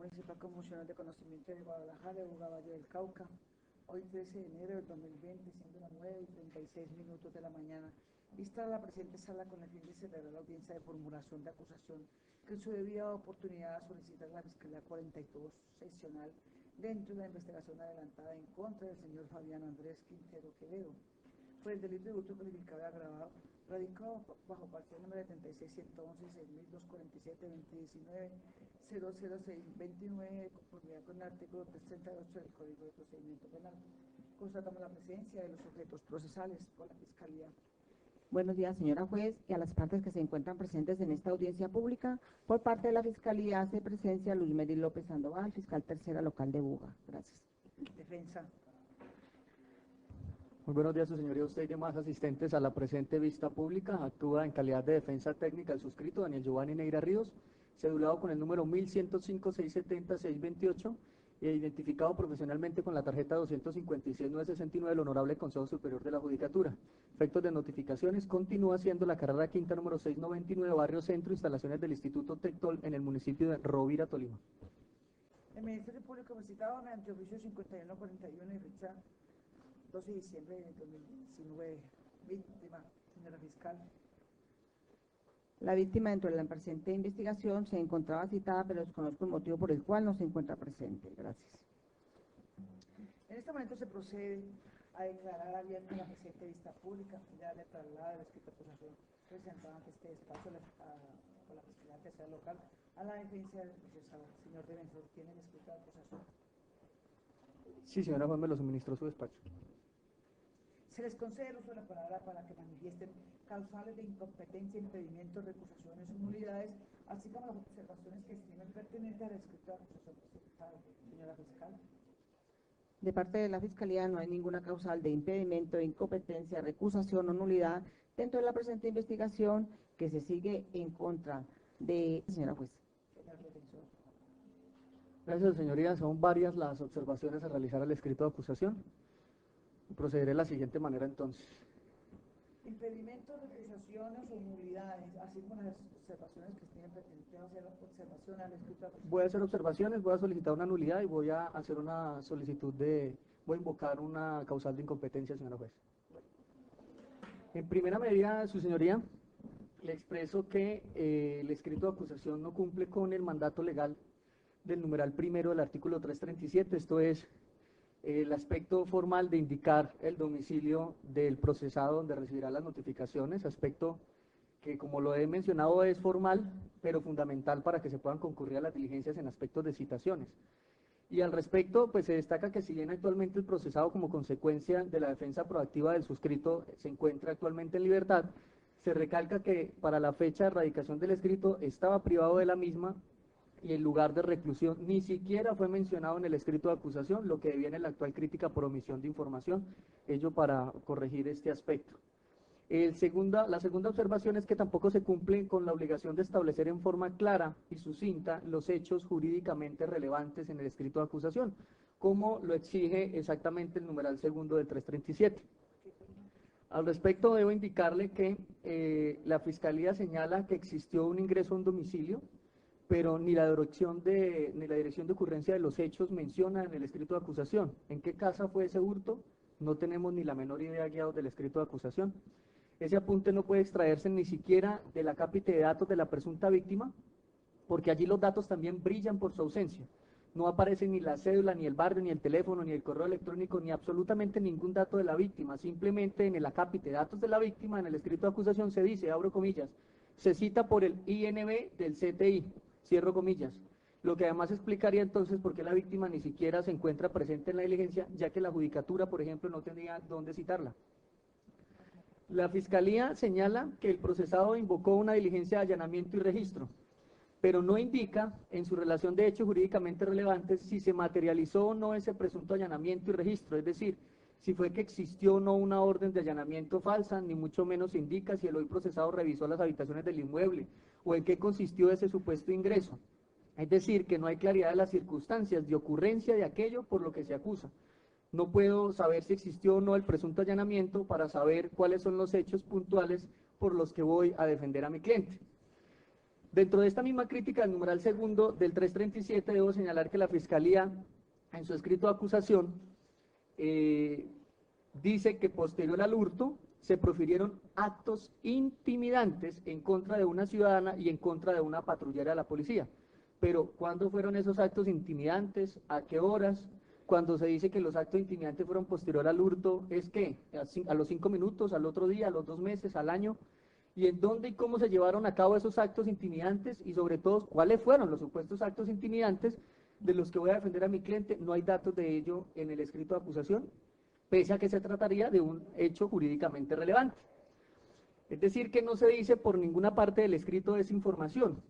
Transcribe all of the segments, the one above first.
Municipal Conmocional de Conocimiento de Guadalajara, de Buga, Valle del Cauca, hoy 13 de enero del 2020, siendo las 9:36 de la mañana. Vista la presente sala con el fin de celebrar la audiencia de formulación de acusación que en su debida oportunidad solicita la Fiscalía 42 seccional dentro de la investigación adelantada en contra del señor Fabián Andrés Quintero Quevedo por el delito de hurto calificado y agravado radicado bajo partido número 76-111-6247-2019-00629 de conformidad con el artículo 338 del Código de Procedimiento Penal. Constatamos la presencia de los sujetos procesales por la Fiscalía. Buenos días, señora juez, y a las partes que se encuentran presentes en esta audiencia pública. Por parte de la Fiscalía hace presencia Luis Meri López Sandoval, fiscal tercera local de Buga. Gracias. Defensa. Muy buenos días, su señoría. Usted y demás asistentes a la presente vista pública. Actúa en calidad de defensa técnica el suscrito Daniel Giovanni Neira Ríos, cedulado con el número 1105-670-628 e identificado profesionalmente con la tarjeta 256-969 del Honorable Consejo Superior de la Judicatura. Efectos de notificaciones: continúa siendo la carrera quinta número 699, Barrio Centro, instalaciones del Instituto Tectol en el municipio de Rovira, Tolima. El Ministerio Público citado mediante oficio 5141 y fecha 12 de diciembre de 2019. Víctima, señora fiscal. La víctima dentro de la presente investigación se encontraba citada, pero desconozco el motivo por el cual no se encuentra presente. Gracias. En este momento se procede a declarar abierta la presente vista pública, ya de traslado de la escrita acusación presentada ante este despacho por la Fiscalía Tercera Local a la defensa del procesado. Señor defensor, ¿tiene la escrita acusación? Sí, señora juez, me lo suministró su despacho. Se les concede el uso de la palabra para que manifiesten causales de incompetencia, impedimentos, recusaciones o nulidades, así como las observaciones que estimen pertinentes a la escrita acusación presentada. Señora fiscal. De parte de la Fiscalía no hay ninguna causal de impedimento, incompetencia, recusación o nulidad dentro de la presente investigación que se sigue en contra de señora juez. Señor defensor. Gracias, señoría. Son varias las observaciones a realizar al escrito de acusación. Procederé de la siguiente manera entonces. Impedimentos, recusaciones o nulidades, así como las observaciones que estimen pertinentes a hacer observación al escrito de acusación. Voy a hacer observaciones, voy a solicitar una nulidad y voy a hacer una solicitud voy a invocar una causal de incompetencia, señora juez. En primera medida, su señoría, le expreso que el escrito de acusación no cumple con el mandato legal del numeral primero del artículo 337, esto es, el aspecto formal de indicar el domicilio del procesado donde recibirá las notificaciones, aspecto que, como lo he mencionado, es formal, pero fundamental para que se puedan concurrir a las diligencias en aspectos de citaciones. Y al respecto, pues se destaca que si bien actualmente el procesado, como consecuencia de la defensa proactiva del suscrito, se encuentra actualmente en libertad, se recalca que para la fecha de erradicación del escrito estaba privado de la misma y el lugar de reclusión ni siquiera fue mencionado en el escrito de acusación, lo que deviene la actual crítica por omisión de información, ello para corregir este aspecto. La segunda observación es que tampoco se cumple con la obligación de establecer en forma clara y sucinta los hechos jurídicamente relevantes en el escrito de acusación, como lo exige exactamente el numeral segundo del 337. Al respecto, debo indicarle que la Fiscalía señala que existió un ingreso a un domicilio, pero ni la dirección de ocurrencia de los hechos menciona en el escrito de acusación. ¿En qué casa fue ese hurto? No tenemos ni la menor idea guiados del escrito de acusación. Ese apunte no puede extraerse ni siquiera de la cápite de datos de la presunta víctima, porque allí los datos también brillan por su ausencia. No aparece ni la cédula, ni el barrio, ni el teléfono, ni el correo electrónico, ni absolutamente ningún dato de la víctima. Simplemente en el acápite de datos de la víctima, en el escrito de acusación se dice, abro comillas, se cita por el INB del CTI, cierro comillas. Lo que además explicaría entonces por qué la víctima ni siquiera se encuentra presente en la diligencia, ya que la judicatura, por ejemplo, no tendría dónde citarla. La Fiscalía señala que el procesado invocó una diligencia de allanamiento y registro, pero no indica en su relación de hechos jurídicamente relevantes si se materializó o no ese presunto allanamiento y registro, es decir, si fue que existió o no una orden de allanamiento falsa, ni mucho menos indica si el hoy procesado revisó las habitaciones del inmueble o en qué consistió ese supuesto ingreso. Es decir, que no hay claridad de las circunstancias de ocurrencia de aquello por lo que se acusa. No puedo saber si existió o no el presunto allanamiento para saber cuáles son los hechos puntuales por los que voy a defender a mi cliente. Dentro de esta misma crítica del numeral segundo del 337, debo señalar que la Fiscalía, en su escrito de acusación, dice que posterior al hurto se profirieron actos intimidantes en contra de una ciudadana y en contra de una patrullera de la policía. Pero, ¿cuándo fueron esos actos intimidantes? ¿A qué horas? Cuando se dice que los actos intimidantes fueron posterior al hurto, ¿es qué? ¿A los 5 minutos, al otro día, a los 2 meses, al año? ¿Y en dónde y cómo se llevaron a cabo esos actos intimidantes? Y sobre todo, ¿cuáles fueron los supuestos actos intimidantes de los que voy a defender a mi cliente? No hay datos de ello en el escrito de acusación, pese a que se trataría de un hecho jurídicamente relevante. Es decir, que no se dice por ninguna parte del escrito de esa información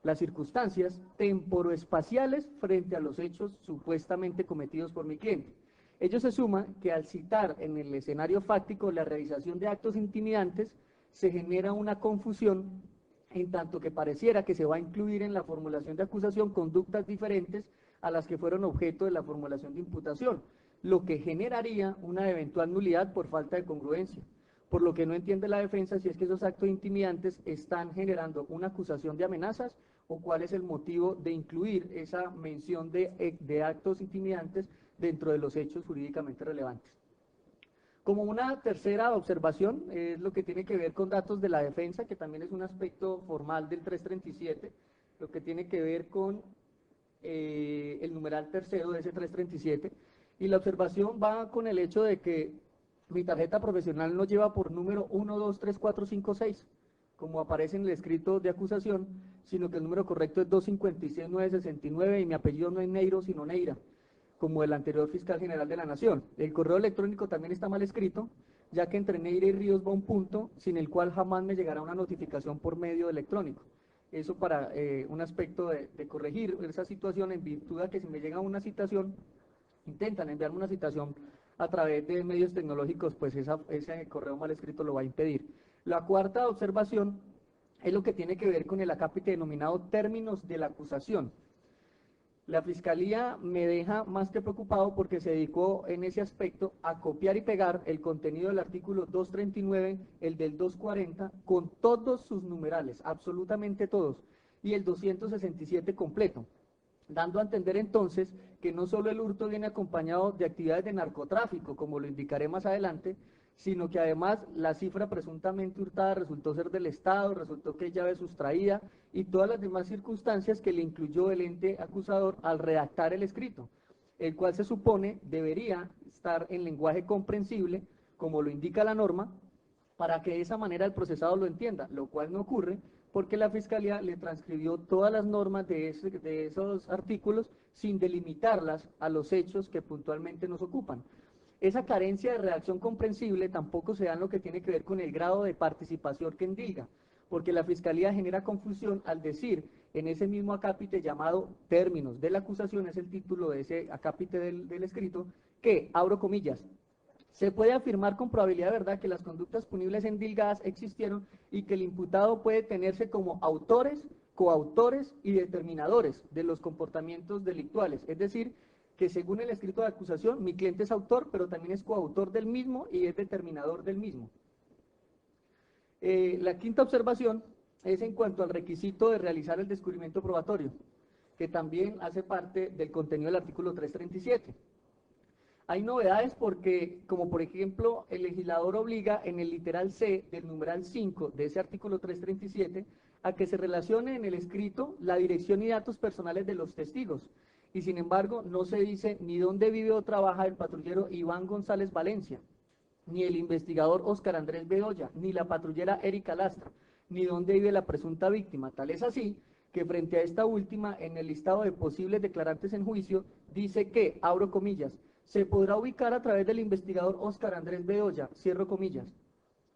las circunstancias temporoespaciales frente a los hechos supuestamente cometidos por mi cliente. Ello se suma que al citar en el escenario fáctico la realización de actos intimidantes, se genera una confusión en tanto que pareciera que se va a incluir en la formulación de acusación conductas diferentes a las que fueron objeto de la formulación de imputación, lo que generaría una eventual nulidad por falta de congruencia, por lo que no entiende la defensa si es que esos actos intimidantes están generando una acusación de amenazas o cuál es el motivo de incluir esa mención de actos intimidantes dentro de los hechos jurídicamente relevantes. Como una tercera observación, es lo que tiene que ver con datos de la defensa, que también es un aspecto formal del 337, lo que tiene que ver con el numeral tercero de ese 337, y la observación va con el hecho de que mi tarjeta profesional no lleva por número 1, 2, 3, 4, 5, 6, como aparece en el escrito de acusación, sino que el número correcto es 256-969 y mi apellido no es Neiro, sino Neira, como el anterior fiscal general de la Nación. El correo electrónico también está mal escrito, ya que entre Neira y Ríos va un punto, sin el cual jamás me llegará una notificación por medio electrónico. Eso para un aspecto de corregir esa situación, en virtud de que si me llega una citación, intentan enviarme una citación a través de medios tecnológicos, pues ese correo mal escrito lo va a impedir. La cuarta observación es lo que tiene que ver con el acápite denominado términos de la acusación. La Fiscalía me deja más que preocupado porque se dedicó en ese aspecto a copiar y pegar el contenido del artículo 239, el del 240, con todos sus numerales, absolutamente todos, y el 267 completo, dando a entender entonces que no solo el hurto viene acompañado de actividades de narcotráfico, como lo indicaré más adelante, sino que además la cifra presuntamente hurtada resultó ser del Estado, resultó que es llave sustraída y todas las demás circunstancias que le incluyó el ente acusador al redactar el escrito, el cual se supone debería estar en lenguaje comprensible, como lo indica la norma, para que de esa manera el procesado lo entienda, lo cual no ocurre porque la Fiscalía le transcribió todas las normas de esos artículos sin delimitarlas a los hechos que puntualmente nos ocupan. Esa carencia de redacción comprensible tampoco se da en lo que tiene que ver con el grado de participación que endilga, porque la Fiscalía genera confusión al decir en ese mismo acápite llamado términos de la acusación, es el título de ese acápite del escrito, que, abro comillas, se puede afirmar con probabilidad de verdad que las conductas punibles endilgadas existieron y que el imputado puede tenerse como autores, coautores y determinadores de los comportamientos delictuales, es decir, que según el escrito de acusación, mi cliente es autor, pero también es coautor del mismo y es determinador del mismo. La quinta observación es en cuanto al requisito de realizar el descubrimiento probatorio, que también hace parte del contenido del artículo 337. Hay novedades porque, como por ejemplo, el legislador obliga en el literal C del numeral 5 de ese artículo 337 a que se relacione en el escrito la dirección y datos personales de los testigos, y sin embargo no se dice ni dónde vive o trabaja el patrullero Iván González Valencia, ni el investigador Óscar Andrés Bedoya, ni la patrullera Erika Lastra, ni dónde vive la presunta víctima. Tal es así que frente a esta última, en el listado de posibles declarantes en juicio, dice que, abro comillas, se podrá ubicar a través del investigador Óscar Andrés Bedoya, cierro comillas.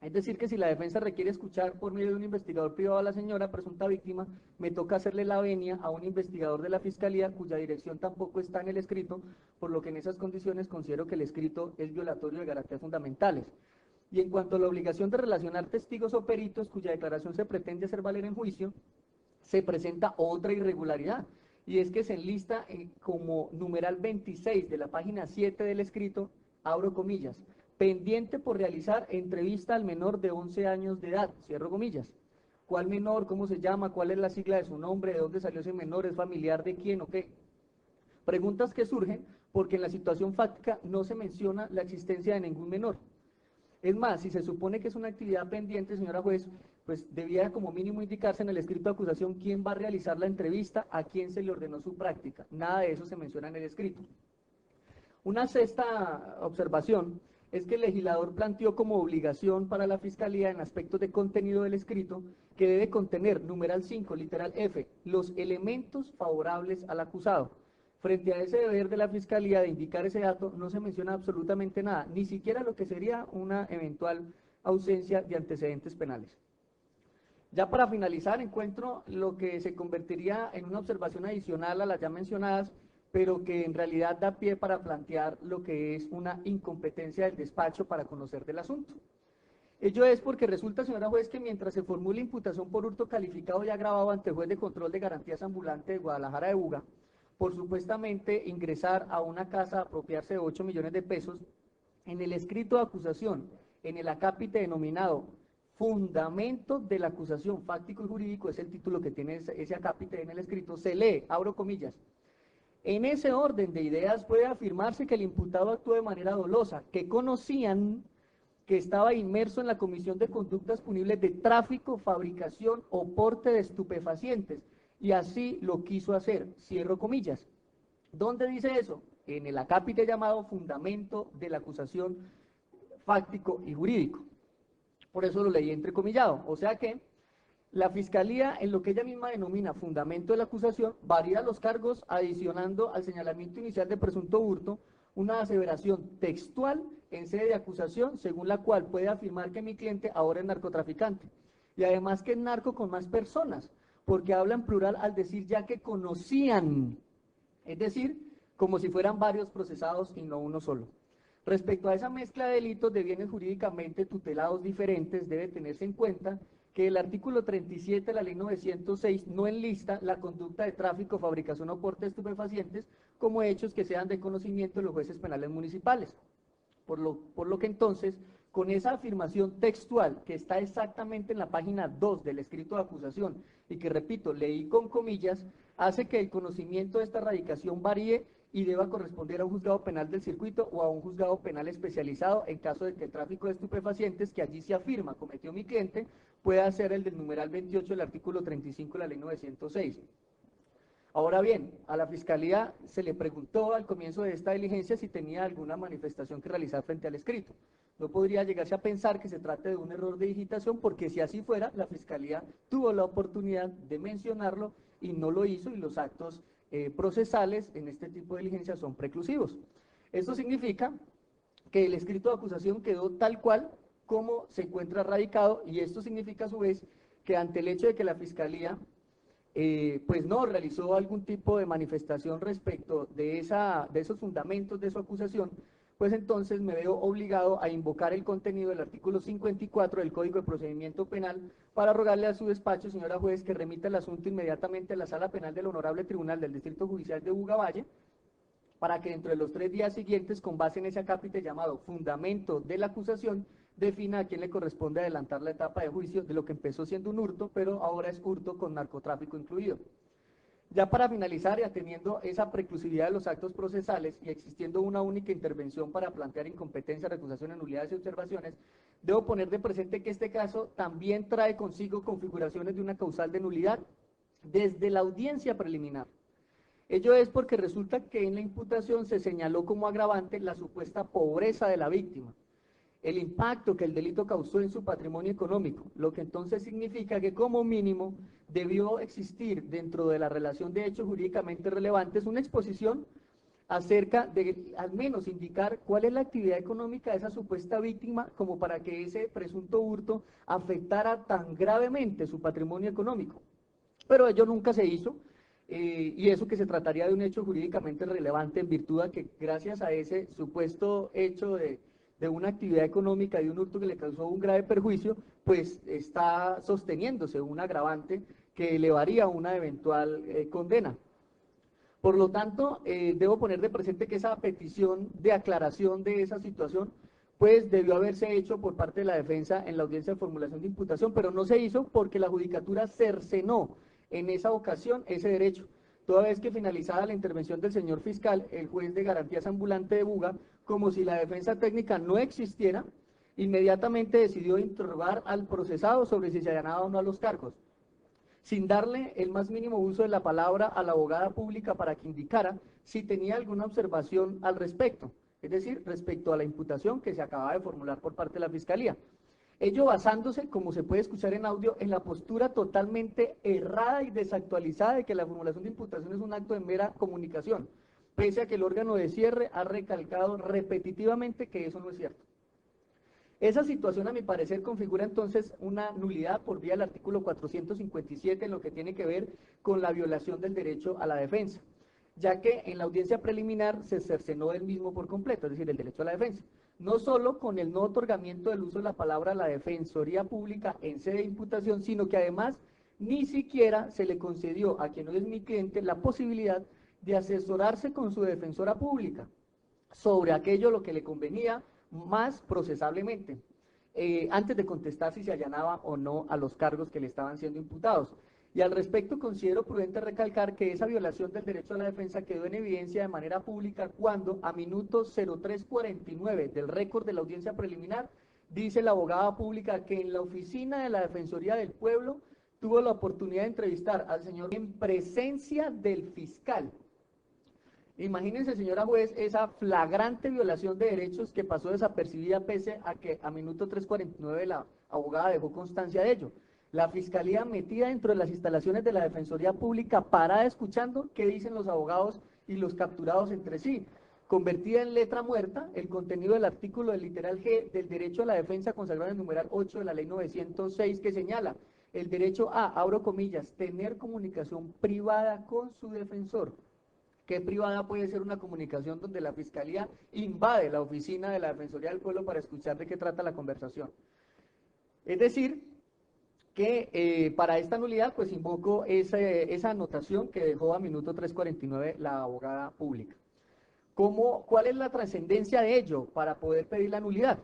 Es decir, que si la defensa requiere escuchar por medio de un investigador privado a la señora presunta víctima, me toca hacerle la venia a un investigador de la Fiscalía cuya dirección tampoco está en el escrito, por lo que en esas condiciones considero que el escrito es violatorio de garantías fundamentales. Y en cuanto a la obligación de relacionar testigos o peritos cuya declaración se pretende hacer valer en juicio, se presenta otra irregularidad, y es que se enlista como numeral 26 de la página 7 del escrito, abro comillas, pendiente por realizar entrevista al menor de 11 años de edad, cierro comillas. ¿Cuál menor? ¿Cómo se llama? ¿Cuál es la sigla de su nombre? ¿De dónde salió ese menor? ¿Es familiar de quién o qué? Preguntas que surgen porque en la situación fáctica no se menciona la existencia de ningún menor. Es más, si se supone que es una actividad pendiente, señora juez, pues debía como mínimo indicarse en el escrito de acusación quién va a realizar la entrevista, a quién se le ordenó su práctica. Nada de eso se menciona en el escrito. Una sexta observación es que el legislador planteó como obligación para la Fiscalía en aspectos de contenido del escrito que debe contener, numeral 5, literal F, los elementos favorables al acusado. Frente a ese deber de la Fiscalía de indicar ese dato, no se menciona absolutamente nada, ni siquiera lo que sería una eventual ausencia de antecedentes penales. Ya para finalizar, encuentro lo que se convertiría en una observación adicional a las ya mencionadas, pero que en realidad da pie para plantear lo que es una incompetencia del despacho para conocer del asunto. Ello es porque resulta, señora juez, que mientras se formula imputación por hurto calificado y agravado ante el juez de control de garantías ambulante de Guadalajara de Buga, por supuestamente ingresar a una casa a apropiarse de 8 millones de pesos, en el escrito de acusación, en el acápite denominado Fundamento de la acusación fáctico y jurídico, es el título que tiene ese acápite en el escrito, se lee, abro comillas, en ese orden de ideas puede afirmarse que el imputado actuó de manera dolosa, que conocían que estaba inmerso en la comisión de conductas punibles de tráfico, fabricación o porte de estupefacientes, y así lo quiso hacer, cierro comillas. ¿Dónde dice eso? En el acápite llamado Fundamento de la acusación fáctico y jurídico. Por eso lo leí entrecomillado, o sea que la Fiscalía, en lo que ella misma denomina fundamento de la acusación, varía los cargos adicionando al señalamiento inicial de presunto hurto una aseveración textual en sede de acusación, según la cual puede afirmar que mi cliente ahora es narcotraficante. Y además que es narco con más personas, porque habla en plural al decir ya que conocían, es decir, como si fueran varios procesados y no uno solo. Respecto a esa mezcla de delitos de bienes jurídicamente tutelados diferentes, debe tenerse en cuenta que el artículo 37 de la ley 906 no enlista la conducta de tráfico, fabricación o porte de estupefacientes como hechos que sean de conocimiento de los jueces penales municipales. Por lo que entonces, con esa afirmación textual que está exactamente en la página 2 del escrito de acusación y que, repito, leí con comillas, hace que el conocimiento de esta radicación varíe y deba corresponder a un juzgado penal del circuito o a un juzgado penal especializado en caso de que el tráfico de estupefacientes que allí se afirma cometió mi cliente pueda ser el del numeral 28 del artículo 35 de la ley 906. Ahora bien, a la Fiscalía se le preguntó al comienzo de esta diligencia si tenía alguna manifestación que realizar frente al escrito. No podría llegarse a pensar que se trate de un error de digitación, porque si así fuera, la Fiscalía tuvo la oportunidad de mencionarlo y no lo hizo, y los actos procesales en este tipo de diligencias son preclusivos. Esto significa que el escrito de acusación quedó tal cual como se encuentra radicado, y esto significa a su vez que ante el hecho de que la Fiscalía pues no realizó algún tipo de manifestación respecto de esos fundamentos de su acusación, pues entonces me veo obligado a invocar el contenido del artículo 54 del Código de Procedimiento Penal para rogarle a su despacho, señora juez, que remita el asunto inmediatamente a la Sala Penal del Honorable Tribunal del Distrito Judicial de Bugavalle, para que dentro de los 3 días siguientes, con base en ese acápite llamado Fundamento de la acusación, defina a quién le corresponde adelantar la etapa de juicio de lo que empezó siendo un hurto, pero ahora es hurto con narcotráfico incluido. Ya para finalizar, y atendiendo esa preclusividad de los actos procesales y existiendo una única intervención para plantear incompetencia, recusaciones, nulidades y observaciones, debo poner de presente que este caso también trae consigo configuraciones de una causal de nulidad desde la audiencia preliminar. Ello es porque resulta que en la imputación se señaló como agravante la supuesta pobreza de la víctima, el impacto que el delito causó en su patrimonio económico, lo que entonces significa que como mínimo debió existir dentro de la relación de hechos jurídicamente relevantes una exposición acerca de al menos indicar cuál es la actividad económica de esa supuesta víctima, como para que ese presunto hurto afectara tan gravemente su patrimonio económico. Pero ello nunca se hizo. Y eso que se trataría de un hecho jurídicamente relevante en virtud de que gracias a ese supuesto hecho de una actividad económica y un hurto que le causó un grave perjuicio, pues está sosteniéndose un agravante que elevaría una eventual condena. Por lo tanto, debo poner de presente que esa petición de aclaración de esa situación pues debió haberse hecho por parte de la defensa en la audiencia de formulación de imputación, pero no se hizo porque la judicatura cercenó en esa ocasión ese derecho, toda vez que finalizada la intervención del señor fiscal, el juez de garantías ambulante de Buga, como si la defensa técnica no existiera, inmediatamente decidió interrogar al procesado sobre si se allanaba o no a los cargos, sin darle el más mínimo uso de la palabra a la abogada pública para que indicara si tenía alguna observación al respecto, es decir, respecto a la imputación que se acaba de formular por parte de la Fiscalía. Ello basándose, como se puede escuchar en audio, en la postura totalmente errada y desactualizada de que la formulación de imputación es un acto de mera comunicación, pese a que el órgano de cierre ha recalcado repetitivamente que eso no es cierto. Esa situación, a mi parecer, configura entonces una nulidad por vía del artículo 457 en lo que tiene que ver con la violación del derecho a la defensa, ya que en la audiencia preliminar se cercenó el mismo por completo, es decir, el derecho a la defensa, no solo con el no otorgamiento del uso de la palabra a la Defensoría Pública en sede de imputación, sino que además ni siquiera se le concedió a quien no es mi cliente la posibilidad de asesorarse con su defensora pública sobre aquello lo que le convenía más procesablemente, antes de contestar si se allanaba o no a los cargos que le estaban siendo imputados. Y al respecto considero prudente recalcar que esa violación del derecho a la defensa quedó en evidencia de manera pública cuando a minuto 03:49 del récord de la audiencia preliminar dice la abogada pública que en la oficina de la Defensoría del Pueblo tuvo la oportunidad de entrevistar al señor en presencia del fiscal. Imagínense, señora juez, esa flagrante violación de derechos que pasó desapercibida pese a que a minuto 3:49 la abogada dejó constancia de ello. La Fiscalía metida dentro de las instalaciones de la Defensoría Pública, parada escuchando qué dicen los abogados y los capturados entre sí, convertida en letra muerta el contenido del artículo del literal G del derecho a la defensa consagrado en el numeral 8 de la ley 906 que señala el derecho a, abro comillas, tener comunicación privada con su defensor. ¿Qué privada puede ser una comunicación donde la Fiscalía invade la oficina de la Defensoría del Pueblo para escuchar de qué trata la conversación? Es decir, que para esta nulidad pues invoco esa anotación que dejó a minuto 3:49 la abogada pública. ¿Cuál es la trascendencia de ello para poder pedir la nulidad?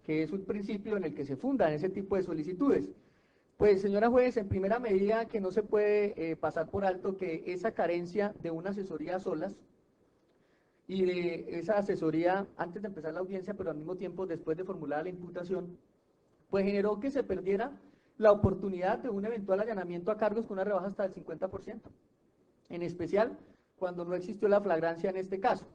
Que es un principio en el que se fundan ese tipo de solicitudes. Pues, señora juez, en primera medida que no se puede pasar por alto que esa carencia de una asesoría a solas y de esa asesoría antes de empezar la audiencia, pero al mismo tiempo después de formular la imputación, pues generó que se perdiera la oportunidad de un eventual allanamiento a cargos con una rebaja hasta del 50%, en especial cuando no existió la flagrancia en este caso.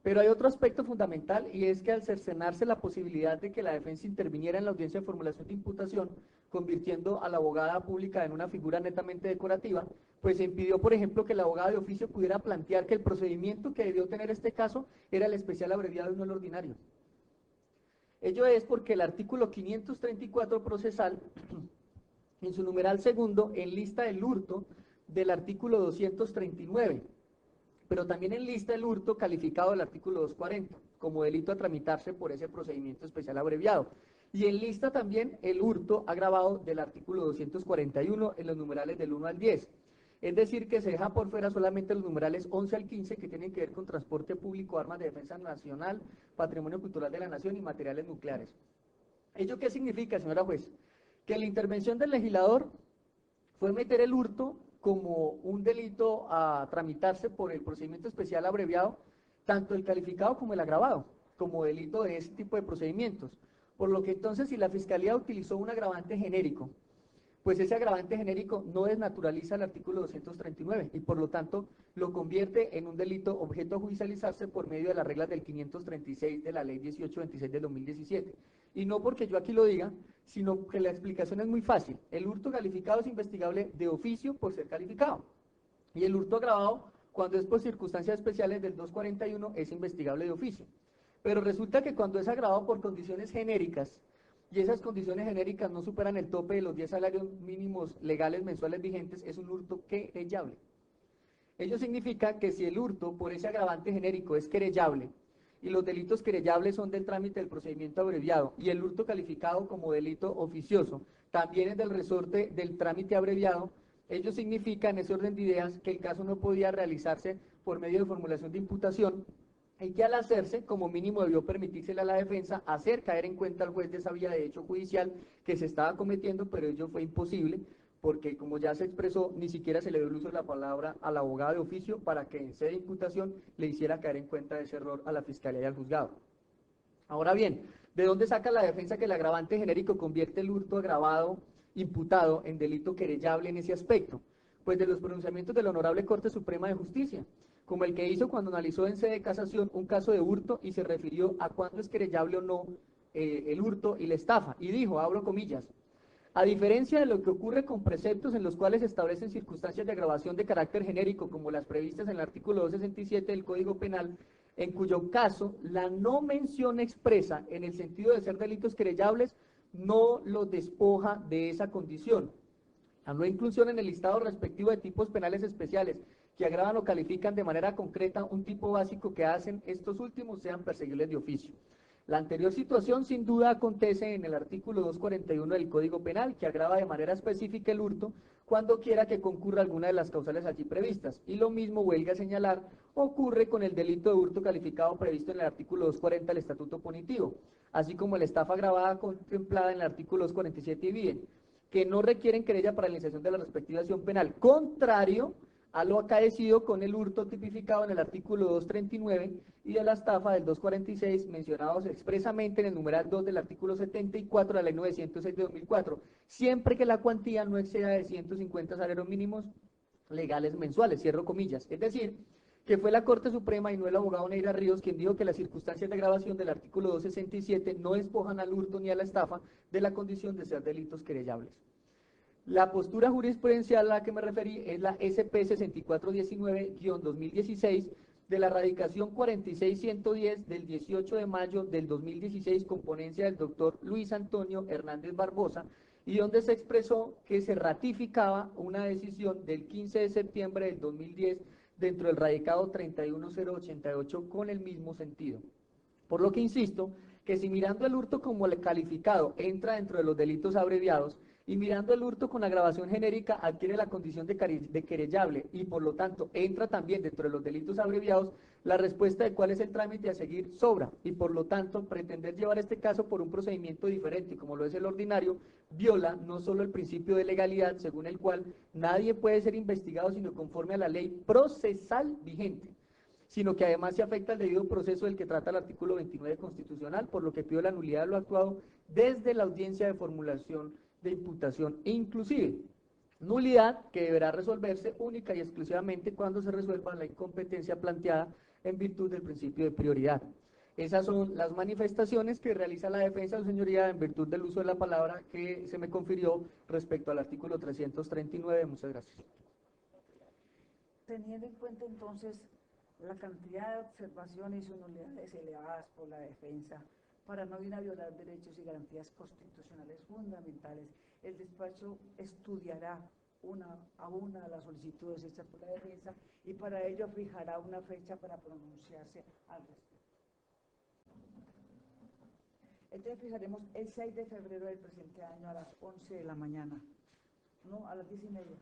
Pero hay otro aspecto fundamental y es que al cercenarse la posibilidad de que la defensa interviniera en la audiencia de formulación de imputación, convirtiendo a la abogada pública en una figura netamente decorativa, pues se impidió, por ejemplo, que la abogada de oficio pudiera plantear que el procedimiento que debió tener este caso era el especial abreviado y no el ordinario. Ello es porque el artículo 534 procesal, en su numeral segundo, enlista el hurto del artículo 239, pero también enlista el hurto calificado del artículo 240 como delito a tramitarse por ese procedimiento especial abreviado. Y enlista también el hurto agravado del artículo 241 en los numerales del 1 al 10. Es decir, que se deja por fuera solamente los numerales 11 al 15 que tienen que ver con transporte público, armas de defensa nacional, patrimonio cultural de la nación y materiales nucleares. ¿Ello qué significa, señora juez? Que la intervención del legislador fue meter el hurto como un delito a tramitarse por el procedimiento especial abreviado, tanto el calificado como el agravado, como delito de ese tipo de procedimientos. Por lo que entonces, si la Fiscalía utilizó un agravante genérico, pues ese agravante genérico no desnaturaliza el artículo 239 y por lo tanto lo convierte en un delito objeto a judicializarse por medio de las reglas del 536 de la ley 1826 del 2017. Y no porque yo aquí lo diga, sino que la explicación es muy fácil. El hurto calificado es investigable de oficio por ser calificado. Y el hurto agravado, cuando es por circunstancias especiales del 241, es investigable de oficio. Pero resulta que cuando es agravado por condiciones genéricas, y esas condiciones genéricas no superan el tope de los 10 salarios mínimos legales mensuales vigentes, es un hurto querellable. Ello significa que si el hurto por ese agravante genérico es querellable, y los delitos querellables son del trámite del procedimiento abreviado, y el hurto calificado como delito oficioso también es del resorte del trámite abreviado, ello significa, en ese orden de ideas, que el caso no podía realizarse por medio de formulación de imputación, y que al hacerse, como mínimo debió permitírsele a la defensa hacer caer en cuenta al juez de esa vía de hecho judicial que se estaba cometiendo, pero ello fue imposible, porque como ya se expresó, ni siquiera se le dio el uso de la palabra al abogado de oficio para que en sede de imputación le hiciera caer en cuenta de ese error a la fiscalía y al juzgado. Ahora bien, ¿de dónde saca la defensa que el agravante genérico convierte el hurto agravado imputado en delito querellable en ese aspecto? Pues de los pronunciamientos de la Honorable Corte Suprema de Justicia, como el que hizo cuando analizó en sede de casación un caso de hurto y se refirió a cuándo es querellable o no el hurto y la estafa, y dijo, abro comillas, a diferencia de lo que ocurre con preceptos en los cuales se establecen circunstancias de agravación de carácter genérico, como las previstas en el artículo 267 del Código Penal, en cuyo caso la no mención expresa en el sentido de ser delitos querellables no los despoja de esa condición. La no inclusión en el listado respectivo de tipos penales especiales que agravan o califican de manera concreta un tipo básico que hacen estos últimos sean perseguibles de oficio. La anterior situación sin duda acontece en el artículo 241 del Código Penal, que agrava de manera específica el hurto cuando quiera que concurra alguna de las causales allí previstas. Y lo mismo, huelga señalar, ocurre con el delito de hurto calificado previsto en el artículo 240 del Estatuto Punitivo, así como la estafa agravada contemplada en el artículo 247 y bien, que no requieren querella para la iniciación de la respectiva acción penal, contrario a lo acaecido con el hurto tipificado en el artículo 239 y de la estafa del 246 mencionados expresamente en el numeral 2 del artículo 74 de la ley 906 de 2004, siempre que la cuantía no exceda de 150 salarios mínimos legales mensuales, cierro comillas. Es decir, que fue la Corte Suprema y no el abogado Neira Ríos quien dijo que las circunstancias de agravación del artículo 267 no despojan al hurto ni a la estafa de la condición de ser delitos querellables. La postura jurisprudencial a la que me referí es la SP 6419-2016 de la radicación 46110 del 18 de mayo del 2016 con ponencia del doctor Luis Antonio Hernández Barbosa y donde se expresó que se ratificaba una decisión del 15 de septiembre del 2010 dentro del radicado 31088 con el mismo sentido. Por lo que insisto que si mirando el hurto como el calificado entra dentro de los delitos abreviados, y mirando el hurto con agravación genérica adquiere la condición de querellable y por lo tanto entra también dentro de los delitos abreviados, la respuesta de cuál es el trámite a seguir sobra y por lo tanto pretender llevar este caso por un procedimiento diferente como lo es el ordinario viola no solo el principio de legalidad según el cual nadie puede ser investigado sino conforme a la ley procesal vigente, sino que además se afecta el debido proceso del que trata el artículo 29 constitucional, por lo que pido la nulidad de lo actuado desde la audiencia de formulación de imputación e inclusive nulidad que deberá resolverse única y exclusivamente cuando se resuelva la incompetencia planteada en virtud del principio de prioridad. Esas son las manifestaciones que realiza la defensa, su señoría, en virtud del uso de la palabra que se me confirió respecto al artículo 339. Muchas gracias. Teniendo en cuenta entonces la cantidad de observaciones y nulidades elevadas por la defensa, para no ir a violar derechos y garantías constitucionales fundamentales, el despacho estudiará una a una las solicitudes hechas por la defensa y para ello fijará una fecha para pronunciarse al respecto. Entonces fijaremos el 6 de febrero del presente año a las 11 de la mañana, no, a las 10:30.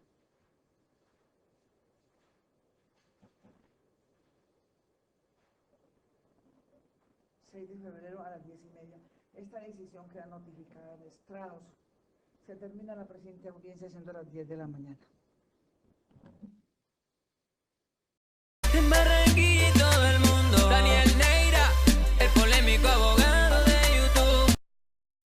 ...6 de febrero a las 10:30. Esta decisión queda notificada en estrados. Se termina la presente audiencia siendo las 10 de la mañana.